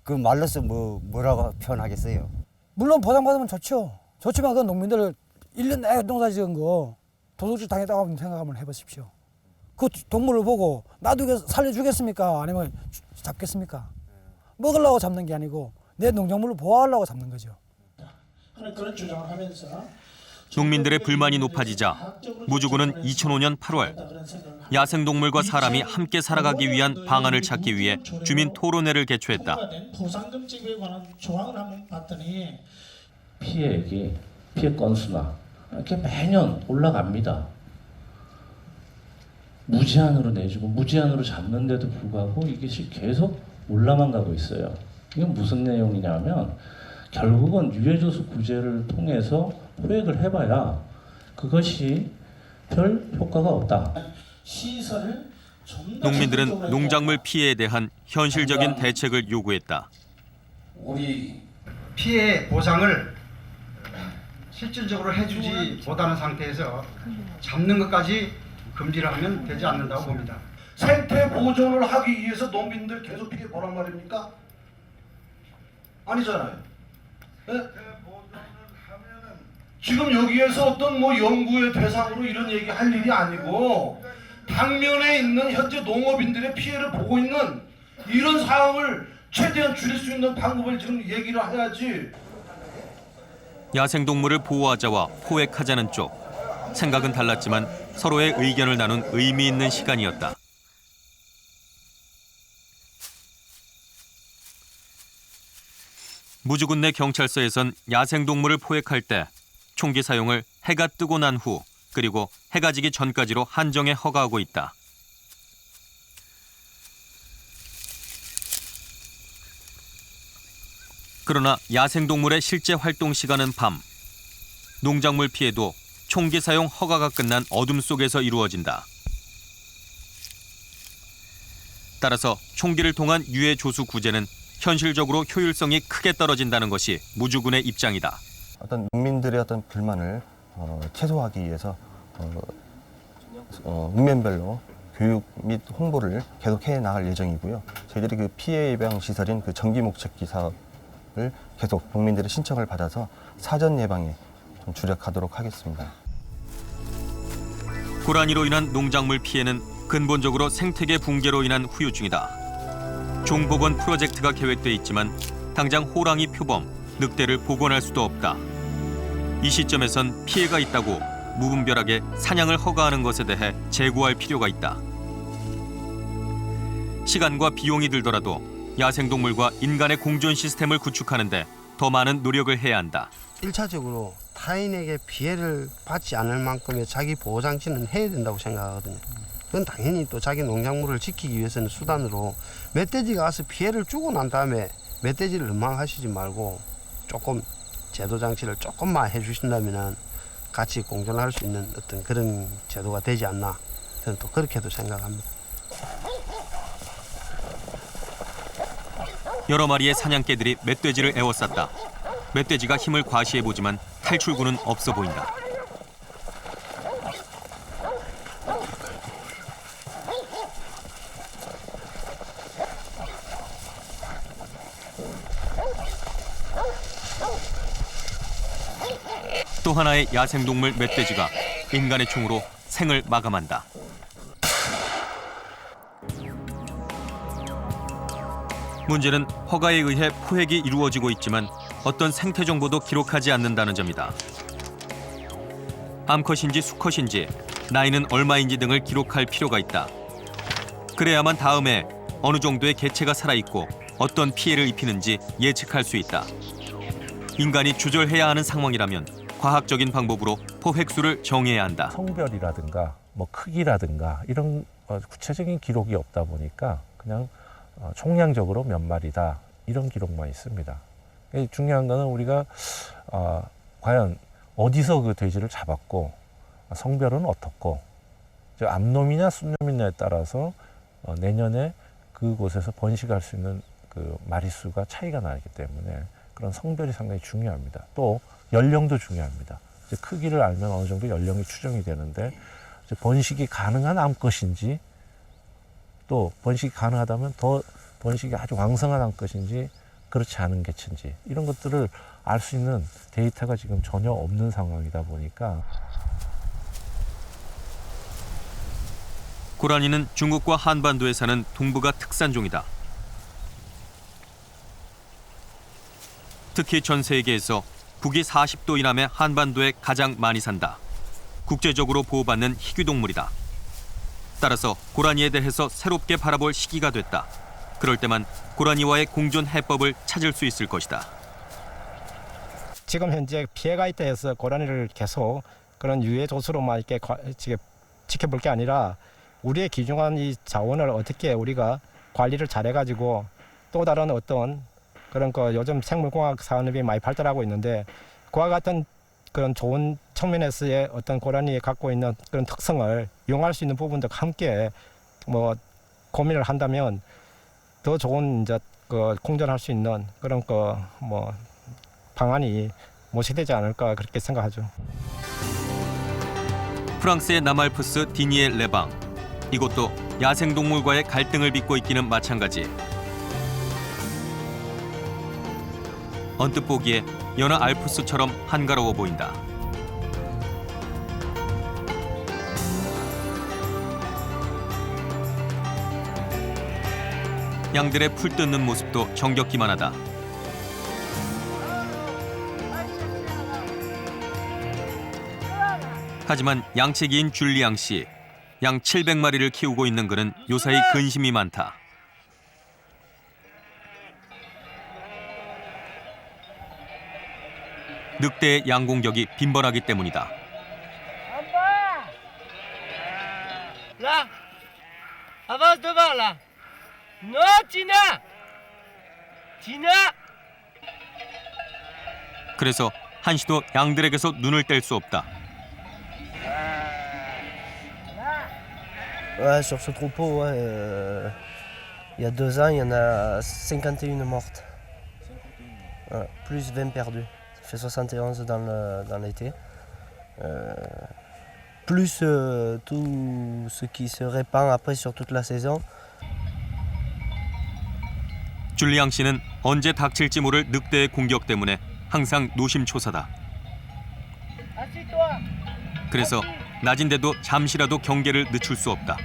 그 말로서 뭐라고 표현하겠어요. 물론 보상받으면 좋죠. 좋지만 그 농민들 1년 내내 농사 지은 거 도둑질 당했다고 생각 한번 해보십시오. 그 동물을 보고 나도 살려주겠습니까? 아니면 잡겠습니까? 먹으려고 잡는 게 아니고 내 농작물을 보호하려고 잡는 거죠. 그런 주장을 하면서 농민들의 불만이 높아지자 무주군은 2005년 8월 야생동물과 사람이 함께 살아가기 위한 방안을 찾기 위해 주민 토론회를 개최했다. 보상금 지급에 관한 조항을 한번 봤더니 피해액이 피해 건수나 이렇게 매년 올라갑니다. 무제한으로 내주고 무제한으로 잡는데도 불구하고 이것이 계속 올라만 가고 있어요. 이건 무슨 내용이냐면 결국은 유해조수 구제를 통해서 포획을 해봐야 그것이 별 효과가 없다. 시설을 농민들은 농작물 피해에 대한 현실적인 대책을 요구했다. 우리 피해 보상을 실질적으로 해주지 못하는 상태에서 잡는 것까지 금지를 하면 되지 않는다고 봅니다. 생태 보존을 하기 위해서 농민들 계속 피해 보란 말입니까? 아니잖아요. 네? 지금 여기에서 어떤 연구의 대상으로 이런 얘기 할 일이 아니고 당면에 있는 현재 농업인들의 피해를 보고 있는 이런 상황을 최대한 줄일 수 있는 방법을 지금 얘기를 해야지. 야생동물을 보호하자와 포획하자는 쪽. 생각은 달랐지만 서로의 의견을 나눈 의미 있는 시간이었다. 무주군 내 경찰서에선 야생동물을 포획할 때 총기 사용을 해가 뜨고 난 후 그리고 해가 지기 전까지로 한정해 허가하고 있다. 그러나 야생동물의 실제 활동 시간은 밤. 농작물 피해도 총기 사용 허가가 끝난 어둠 속에서 이루어진다. 따라서 총기를 통한 유해 조수 구제는 현실적으로 효율성이 크게 떨어진다는 것이 무주군의 입장이다. 어떤 농민들의 어떤 불만을 최소화하기 위해서 읍면별로 교육 및 홍보를 계속 해 나갈 예정이고요. 저희들이 그 피해 예방 시설인 그 전기 목적기 사업을 계속 농민들의 신청을 받아서 사전 예방에 좀 주력하도록 하겠습니다. 고라니로 인한 농작물 피해는 근본적으로 생태계 붕괴로 인한 후유증이다. 종복원 프로젝트가 계획돼 있지만 당장 호랑이 표범, 늑대를 복원할 수도 없다. 이 시점에선 피해가 있다고 무분별하게 사냥을 허가하는 것에 대해 재고할 필요가 있다. 시간과 비용이 들더라도 야생동물과 인간의 공존 시스템을 구축하는 데 더 많은 노력을 해야 한다. 1차적으로 타인에게 피해를 받지 않을 만큼의 자기 보호 장치는 해야 된다고 생각하거든요. 그건 당연히 또 자기 농작물을 지키기 위해서는 수단으로 멧돼지가 와서 피해를 주고 난 다음에 멧돼지를 원망하시지 말고 조금 제도 장치를 조금만 해주신다면 같이 공존할 수 있는 어떤 그런 제도가 되지 않나 저는 또 그렇게도 생각합니다. 여러 마리의 사냥개들이 멧돼지를 에워쌌다. 멧돼지가 힘을 과시해보지만 탈출구는 없어 보인다. 또 하나의 야생동물 멧돼지가 인간의 총으로 생을 마감한다. 문제는 허가에 의해 포획이 이루어지고 있지만 어떤 생태 정보도 기록하지 않는다는 점이다. 암컷인지 수컷인지, 나이는 얼마인지 등을 기록할 필요가 있다. 그래야만 다음에 어느 정도의 개체가 살아있고 어떤 피해를 입히는지 예측할 수 있다. 인간이 조절해야 하는 상황이라면 과학적인 방법으로 포획수를 정해야 한다. 성별이라든가 뭐 크기라든가 이런 구체적인 기록이 없다 보니까 그냥 총량적으로 몇 마리다 이런 기록만 있습니다. 중요한 거는 우리가 과연 어디서 그 돼지를 잡았고 성별은 어떻고 암놈이냐 순놈이냐에 따라서 내년에 그곳에서 번식할 수 있는 그 마리수가 차이가 나기 때문에 그런 성별이 상당히 중요합니다. 또 연령도 중요합니다. 이제 크기를 알면 어느 정도 연령이 추정이 되는데 이제 번식이 가능한 암컷인지 또 번식이 가능하다면 더 번식이 아주 왕성한 암컷인지 그렇지 않은 개체인지 이런 것들을 알 수 있는 데이터가 지금 전혀 없는 상황이다 보니까 고라니는 중국과 한반도에 사는 동북아 특산종이다. 특히 전 세계에서 북위 40도 이남의 한반도에 가장 많이 산다. 국제적으로 보호받는 희귀동물이다. 따라서 고라니에 대해서 새롭게 바라볼 시기가 됐다. 그럴 때만 고라니와의 공존 해법을 찾을 수 있을 것이다. 지금 현재 피해가 있다 해서 고라니를 계속 그런 유해 조수로만 이렇게 지켜볼 게 아니라 우리의 귀중한 이 자원을 어떻게 우리가 관리를 잘해가지고 또 다른 어떤 그런 거 요즘 생물공학 산업이 많이 발달하고 있는데 그와 같은 그런 좋은 측면에서의 어떤 고라니에 갖고 있는 그런 특성을 이용할 수 있는 부분도 함께 뭐 고민을 한다면 더 좋은 이제 그 공존할 수 있는 그런 거 뭐 방안이 모색되지 않을까 그렇게 생각하죠. 프랑스의 남알프스 디니에 레방. 이곳도 야생동물과의 갈등을 빚고 있기는 마찬가지. 언뜻 보기에 여느 알프스처럼 한가로워 보인다. 양들의 풀 뜯는 모습도 정겹기만 하다. 하지만 양치기인 줄리앙 씨, 양 700마리를 키우고 있는 그는 요사이 근심이 많다. 늑대의 양공격이 빈번하기 때문이다. Là, avance devant là. Non, Tina. Tina. 그래서 한시도 양들에게서 눈을 뗄 수 없다. Ouais, sur ce troupeau, ouais, il y a 2 ans, il y en a 51 mortes. Ouais, plus 20 perdues. Ça fait 71 dans l'été. Plus tout ce qui se répand après sur toute la saison. 줄리앙 씨는 언제 닥칠지 모를 늑대의 공격 때문에 항상 노심초사다. 그래서 낮인데도 잠시라도 경계를 늦출 수 없다.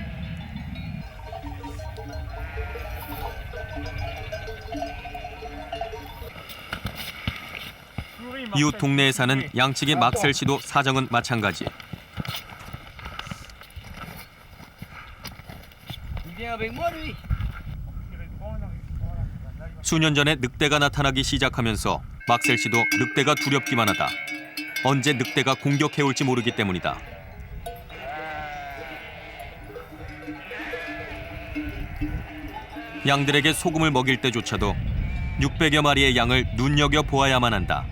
이웃 동네에 사는 양치기 막셀 씨도 사정은 마찬가지. 수년 전에 늑대가 나타나기 시작하면서 막셀 씨도 늑대가 두렵기만 하다. 언제 늑대가 공격해올지 모르기 때문이다. 양들에게 소금을 먹일 때조차도 600여 마리의 양을 눈여겨보아야만 한다.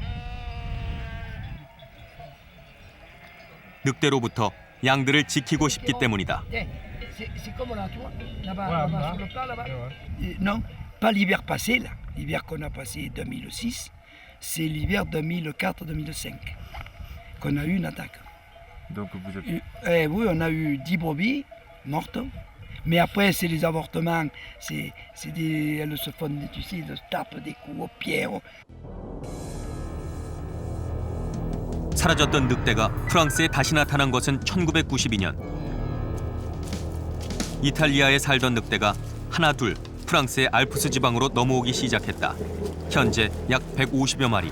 늑대로부터 양들을 지키고 싶기 때문이다. C'est comme là, tu vois, là-bas, sur le plat, là-bas. Non, pas l'hiver passé, là. L'hiver qu'on a passé 2006, c'est l'hiver 2004-2005 qu'on a eu une attaque. Donc vous êtes... Oui, on a eu 10 brebis mortes. Mais après, c'est les avortements. Elles se font, tu sais, elles se tapent des coups aux pierres. 사라졌던 늑대가 프랑스에 다시 나타난 것은 1992년. 이탈리아에 살던 늑대가 하나 둘 프랑스의 알프스 지방으로 넘어오기 시작했다. 현재 약 150여 마리.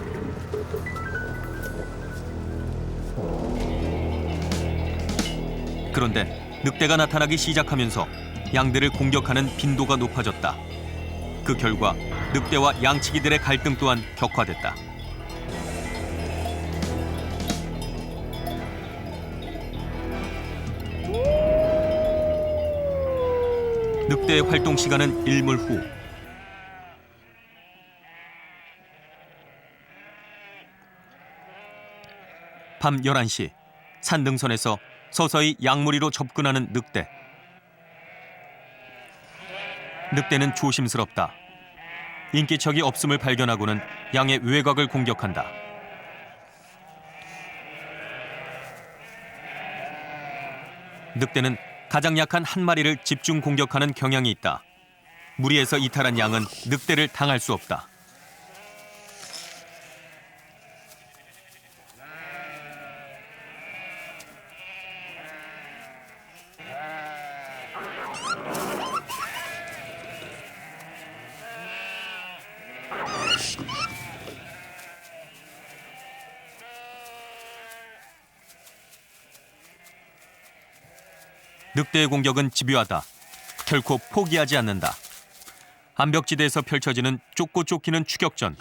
그런데 늑대가 나타나기 시작하면서 양들을 공격하는 빈도가 높아졌다. 그 결과 늑대와 양치기들의 갈등 또한 격화됐다. 늑대의 활동 시간은 일몰 후. 밤 11시 산등선에서 서서히 양무리로 접근하는 늑대. 늑대는 조심스럽다. 인기척이 없음을 발견하고는 양의 외곽을 공격한다. 늑대는 가장 약한 한 마리를 집중 공격하는 경향이 있다. 무리해서 이탈한 양은 늑대를 당할 수 없다. 늑대의 공격은 집요하다. 결코 포기하지 않는다. 암벽지대에서 펼쳐지는 쫓고 쫓기는 추격전.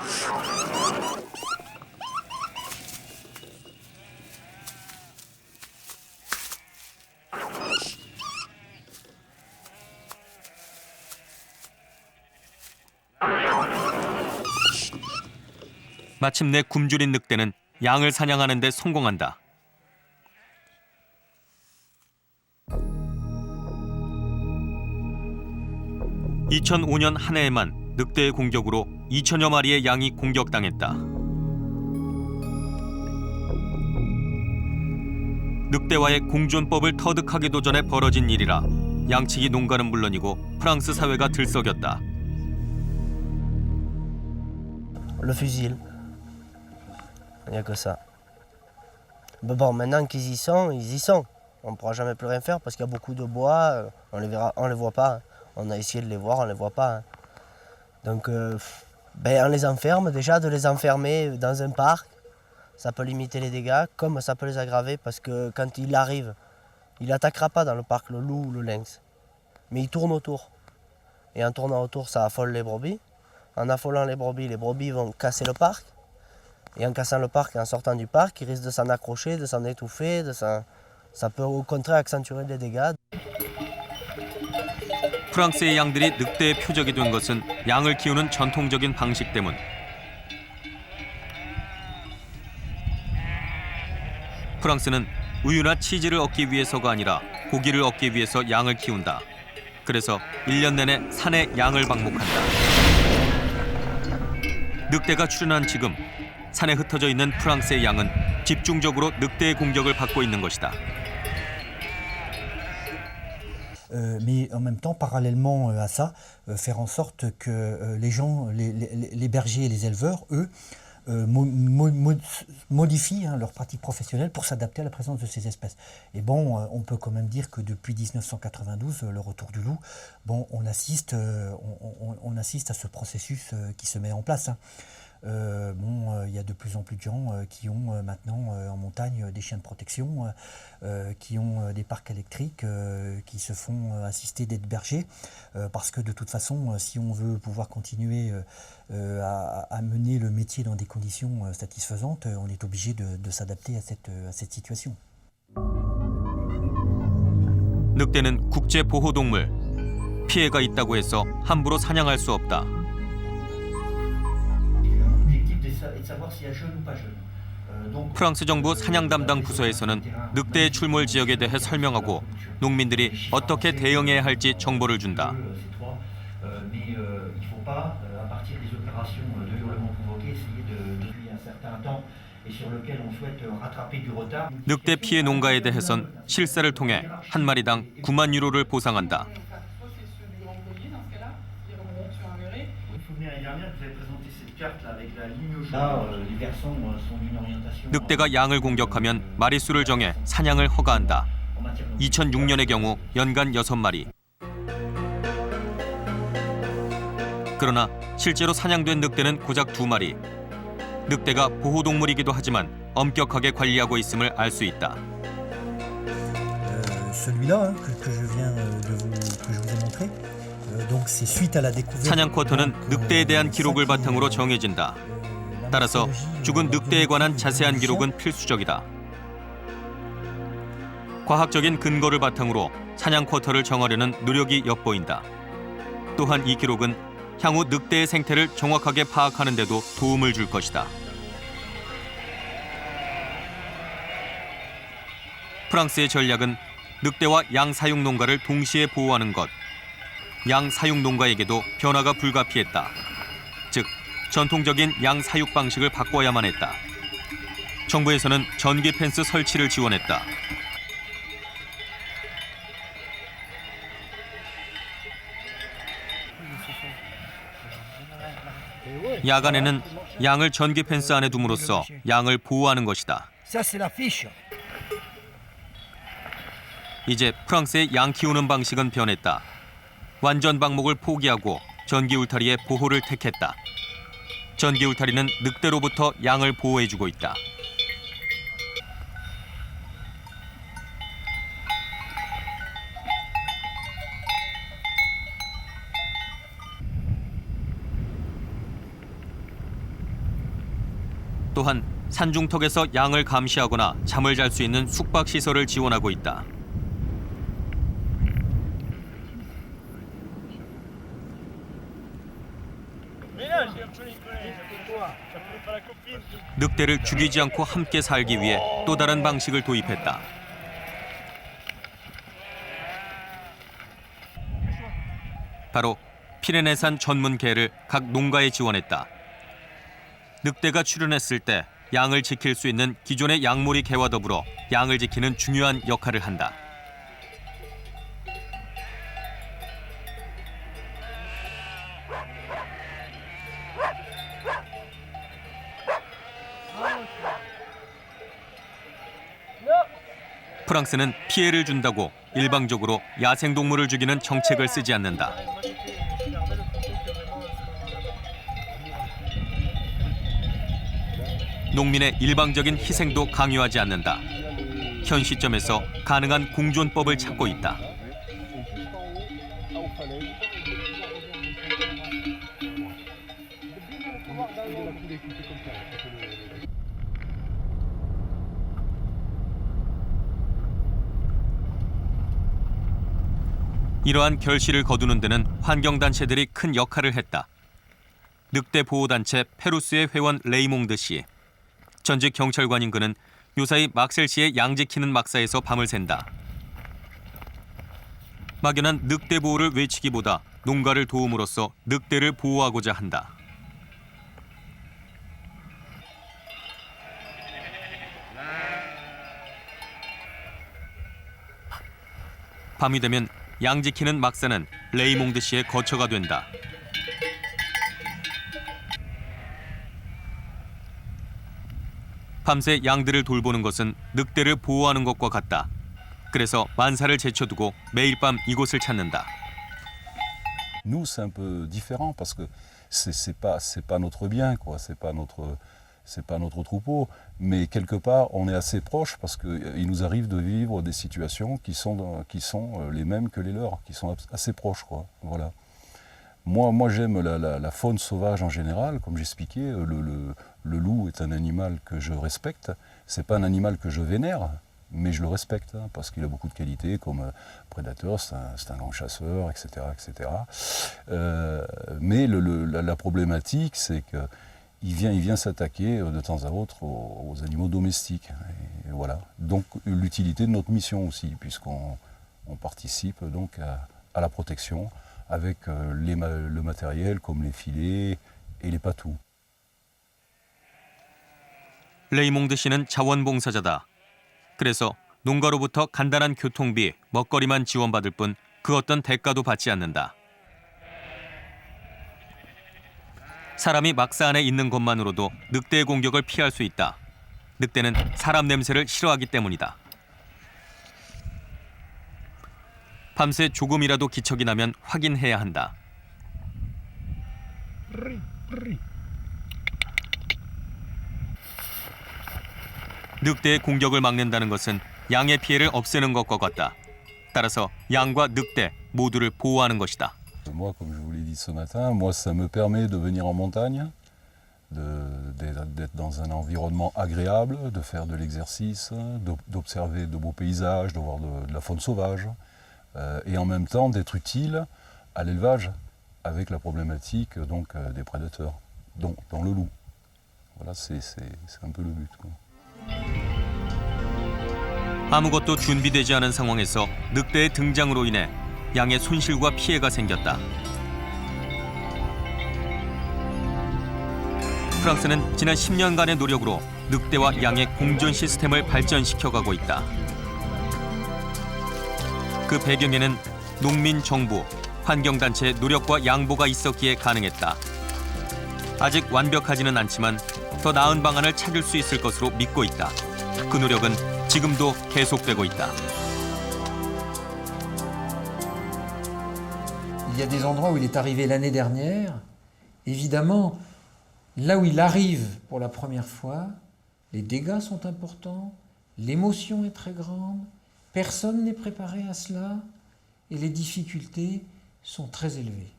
마침내 굶주린 늑대는 양을 사냥하는 데 성공한다. 2005년 한 해에만 늑대의 공격으로 2천여 마리의 양이 공격당했다. 늑대와의 공존법을 터득하기 도전에 벌어진 일이라 양치기 농가는 물론이고 프랑스 사회가 들썩였다. Le fusil. Il n'y a que ça. Mais bon, maintenant qu'ils y sont, ils y sont. On ne pourra jamais plus rien faire parce qu'il y a beaucoup de bois, on les voit pas. On a essayé de les voir, on ne les voit pas. Donc, on les enferme. Déjà, de les enfermer dans un parc, ça peut limiter les dégâts, comme ça peut les aggraver parce que quand il arrive, il n'attaquera pas dans le parc, le loup ou le lynx. Mais il tourne autour. Et en tournant autour, ça affole les brebis. En affolant les brebis vont casser le parc. Et en cassant le parc et en sortant du parc, ils risquent de s'en accrocher, de s'en étouffer, ça peut au contraire accentuer les dégâts. 프랑스의 양들이 늑대의 표적이 된 것은 양을 키우는 전통적인 방식 때문. 프랑스는 우유나 치즈를 얻기 위해서가 아니라 고기를 얻기 위해서 양을 키운다. 그래서 1년 내내 산에 양을 방목한다. 늑대가 출현한 지금 산에 흩어져 있는 프랑스의 양은 집중적으로 늑대의 공격을 받고 있는 것이다. Mais en même temps, parallèlement à ça, faire en sorte que les gens, les bergers et les éleveurs, eux, modifient leur pratique professionnelle pour s'adapter à la présence de ces espèces. Et bon, on peut quand même dire que depuis 1992, le retour du loup, bon, on assiste à ce processus qui se met en place. Il y a de plus en plus de gens qui ont maintenant en montagne des chiens de protection, qui ont des parcs électriques, qui se font assister d'être bergers, parce que de toute façon, si on veut pouvoir continuer à mener le métier dans des conditions satisfaisantes, on est obligé de s'adapter à cette situation. 늑대는 국제 보호동물. 피해가 있다고 해서 함부로 사냥할 수 없다. 프랑스 정부 사냥 담당 부서에서는 늑대의 출몰 지역에 대해 설명하고 농민들이 어떻게 대응해야 할지 정보를 준다. 늑대 피해 농가에 대해선 실사를 통해 한 마리당 9만 유로를 보상한다. 늑대가 양을 공격하면 마리수를 정해 사냥을 허가한다. 2006년의 경우 연간 6마리. 그러나 실제로 사냥된 늑대는 고작 2마리. 늑대가 보호동물이기도 하지만 엄격하게 관리하고 있음을 알 수 있다. Celui-là que je viens que je vous ai montré. Donc c'est suite à la découverte. 사냥 쿼터는 늑대에 대한 기록을 바탕으로 정해진다. 따라서 죽은 늑대에 관한 자세한 기록은 필수적이다. 과학적인 근거를 바탕으로 사냥 쿼터를 정하려는 노력이 엿보인다. 또한 이 기록은 향후 늑대의 생태를 정확하게 파악하는 데도 도움을 줄 것이다. 프랑스의 전략은 늑대와 양 사육 농가를 동시에 보호하는 것. 양 사육 농가에게도 변화가 불가피했다. 즉, 전통적인 양 사육 방식을 바꿔야만 했다. 정부에서는 전기 펜스 설치를 지원했다. 야간에는 양을 전기 펜스 안에 둠으로써 양을 보호하는 것이다. Ça c'est la fiche. 이제 프랑스의 양 키우는 방식은 변했다. 완전 방목을 포기하고 전기 울타리의 보호를 택했다. 전기 울타리는 늑대로부터 양을 보호해주고 있다. 또한 산중턱에서 양을 감시하거나 잠을 잘 수 있는 숙박시설을 지원하고 있다. 늑대를 죽이지 않고 함께 살기 위해 또 다른 방식을 도입했다. 바로 피레네산 전문 개를 각 농가에 지원했다. 늑대가 출현했을 때 양을 지킬 수 있는 기존의 양몰이 개와 더불어 양을 지키는 중요한 역할을 한다. 프랑스는 피해를 준다고 일방적으로 야생동물을 죽이는 정책을 쓰지 않는다. 농민의 일방적인 희생도 강요하지 않는다. 현 시점에서 가능한 공존법을 찾고 있다. 이러한 결실을 거두는 데는 환경단체들이 큰 역할을 했다. 늑대 보호단체 페루스의 회원 레이몽드 씨. 전직 경찰관인 그는 요사이 막셀시의 양 지키는 막사에서 밤을 샌다. 막연한 늑대 보호를 외치기보다 농가를 도움으로써 늑대를 보호하고자 한다. 밤이 되면 양 지키는 막사는 레이몽드 씨의 거처가 된다. 밤새 양들을 돌보는 것은 늑대를 보호하는 것과 같다. 그래서 만사를 제쳐두고 매일 밤 이곳을 찾는다. Nous, c'est un peu différent parce que c'est pas notre bien, quoi. C'est pas notre troupeau, mais quelque part on est assez proche parce que il nous arrive de vivre des situations qui sont les mêmes que les leurs, qui sont assez proches, quoi. Voilà. Moi j'aime la faune sauvage en général, comme j'expliquais. Le loup est un animal que je respecte. C'est pas un animal que je vénère, mais je le respecte hein, parce qu'il a beaucoup de qualités comme prédateur, c'est un grand chasseur, etc., etc. Mais la problématique, c'est que il vient s'attaquer de temps à autre aux animaux domestiques. Et voilà. Donc l'utilité de notre mission aussi, puisqu'on participe donc à la protection avec le matériel comme les filets et les patous. 레이몽드 씨는 자원봉사자다. 그래서 농가로부터 간단한 교통비, 먹거리만 지원받을 뿐 그 어떤 대가도 받지 않는다. 사람이 막사 안에 있는 것만으로도 늑대의 공격을 피할 수 있다. 늑대는 사람 냄새를 싫어하기 때문이다. 밤새 조금이라도 기척이 나면 확인해야 한다. 늑대의 공격을 막는다는 것은 양의 피해를 없애는 것과 같다. 따라서 양과 늑대 모두를 보호하는 것이다. Moi, comme je vous l'ai dit ce matin, moi, ça me permet de venir en montagne, d'être dans un environnement agréable, de faire de l'exercice, d'observer de beaux paysages, de voir de la faune sauvage, et en même temps d'être utile à l'élevage avec la problématique donc, des prédateurs, dont le loup. Voilà, c'est un peu le but, quoi. 아무것도 준비되지 않은 상황에서 늑대의 등장으로 인해 양의 손실과 피해가 생겼다. 프랑스는 지난 10년간의 노력으로 늑대와 양의 공존 시스템을 발전시켜가고 있다. 그 배경에는 농민, 정부, 환경단체의 노력과 양보가 있었기에 가능했다. 아직 완벽하지는 않지만 더 나은 방안을 찾을 수 있을 것으로 믿고 있다. 그 노력은 지금도 계속되고 있다. Il y a des endroits où il est arrivé l'année dernière. Évidemment, là où il arrive pour la première fois, les dégâts sont importants, l'émotion est très grande, personne n'est préparé à cela et les difficultés sont très élevées.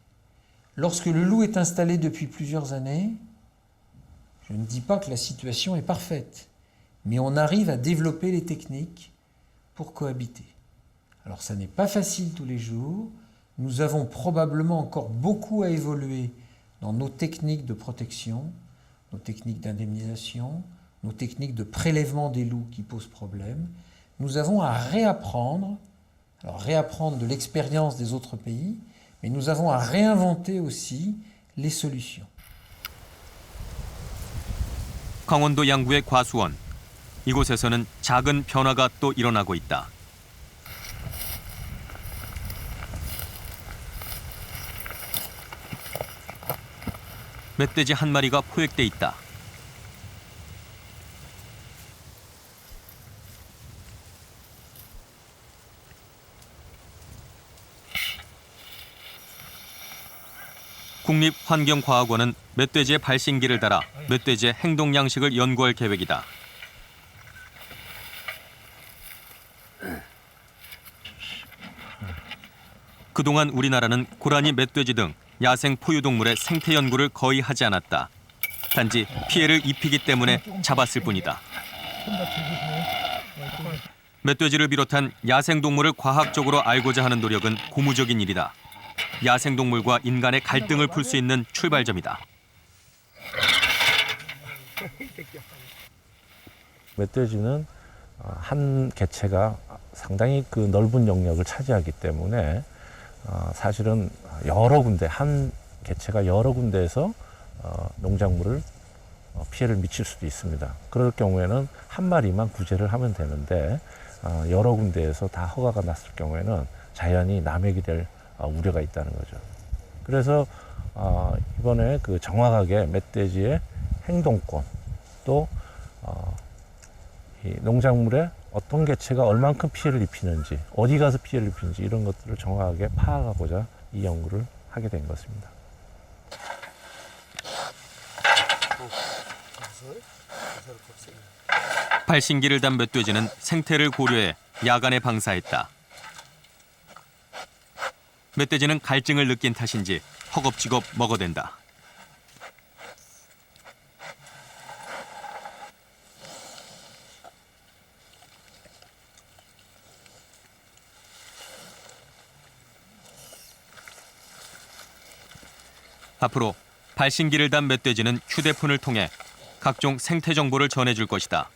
Lorsque le loup est installé depuis plusieurs années, je ne dis pas que la situation est parfaite, mais on arrive à développer les techniques pour cohabiter. Alors ça n'est pas facile tous les jours. Nous avons probablement encore beaucoup à évoluer dans nos techniques de protection, nos techniques d'indemnisation, nos techniques de prélèvement des loups qui posent problème. Nous avons à réapprendre, alors réapprendre de l'expérience des autres pays, mais nous avons à réinventer aussi les solutions. 강원도 양구의 과수원. 이곳에서는 작은 변화가 또 일어나고 있다. 멧돼지 한 마리가 포획돼 있다. 국립환경과학원은 멧돼지의 발신기를 달아 멧돼지의 행동 양식을 연구할 계획이다. 그동안 우리나라는 고라니, 멧돼지 등 야생 포유동물의 생태 연구를 거의 하지 않았다. 단지 피해를 입히기 때문에 잡았을 뿐이다. 멧돼지를 비롯한 야생동물을 과학적으로 알고자 하는 노력은 고무적인 일이다. 야생동물과 인간의 갈등을 풀 수 있는 출발점이다. 멧돼지는 한 개체가 상당히 그 넓은 영역을 차지하기 때문에 사실은 여러 군데, 한 개체가 여러 군데에서 농작물을 피해를 미칠 수도 있습니다. 그럴 경우에는 한 마리만 구제를 하면 되는데 여러 군데에서 다 허가가 났을 경우에는 자연히 남획이 될 우려가 있다는 거죠. 그래서 이번에 그 정확하게 멧돼지의 행동권 또 이 농작물에 어떤 개체가 얼만큼 피해를 입히는지, 어디 가서 피해를 입히는지 이런 것들을 정확하게 파악하고자 이 연구를 하게 된 것입니다. 발신기를 단 멧돼지는 생태를 고려해 야간에 방사했다. 멧돼지는 갈증을 느낀 탓인지 허겁지겁 먹어댄다. 앞으로 발신기를 단 멧돼지는 휴대폰을 통해 각종 생태 정보를 전해줄 것이다.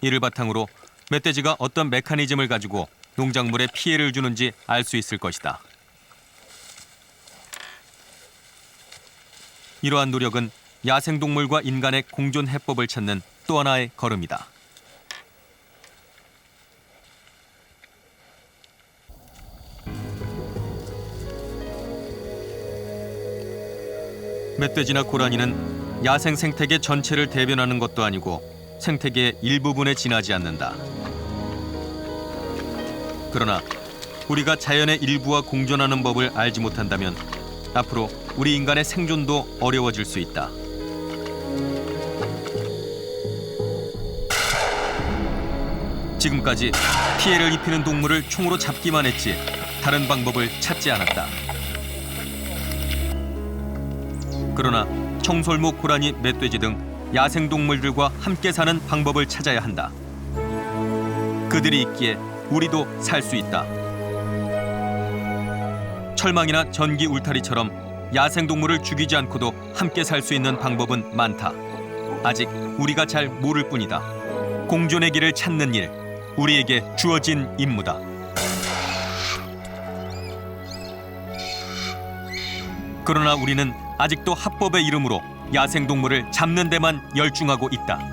이를 바탕으로 멧돼지가 어떤 메커니즘을 가지고 농작물에 피해를 주는지 알 수 있을 것이다. 이러한 노력은 야생동물과 인간의 공존 해법을 찾는 또 하나의 걸음이다. 멧돼지나 고라니는 야생 생태계 전체를 대변하는 것도 아니고 생태계의 일부분에 지나지 않는다. 그러나 우리가 자연의 일부와 공존하는 법을 알지 못한다면 앞으로 우리 인간의 생존도 어려워질 수 있다. 지금까지 피해를 입히는 동물을 총으로 잡기만 했지 다른 방법을 찾지 않았다. 그러나 청설모, 고라니, 멧돼지 등 야생동물들과 함께 사는 방법을 찾아야 한다. 그들이 있기에 우리도 살 수 있다. 철망이나 전기 울타리처럼 야생동물을 죽이지 않고도 함께 살 수 있는 방법은 많다. 아직 우리가 잘 모를 뿐이다. 공존의 길을 찾는 일, 우리에게 주어진 임무다. 그러나 우리는 아직도 합법의 이름으로 야생동물을 잡는 데만 열중하고 있다.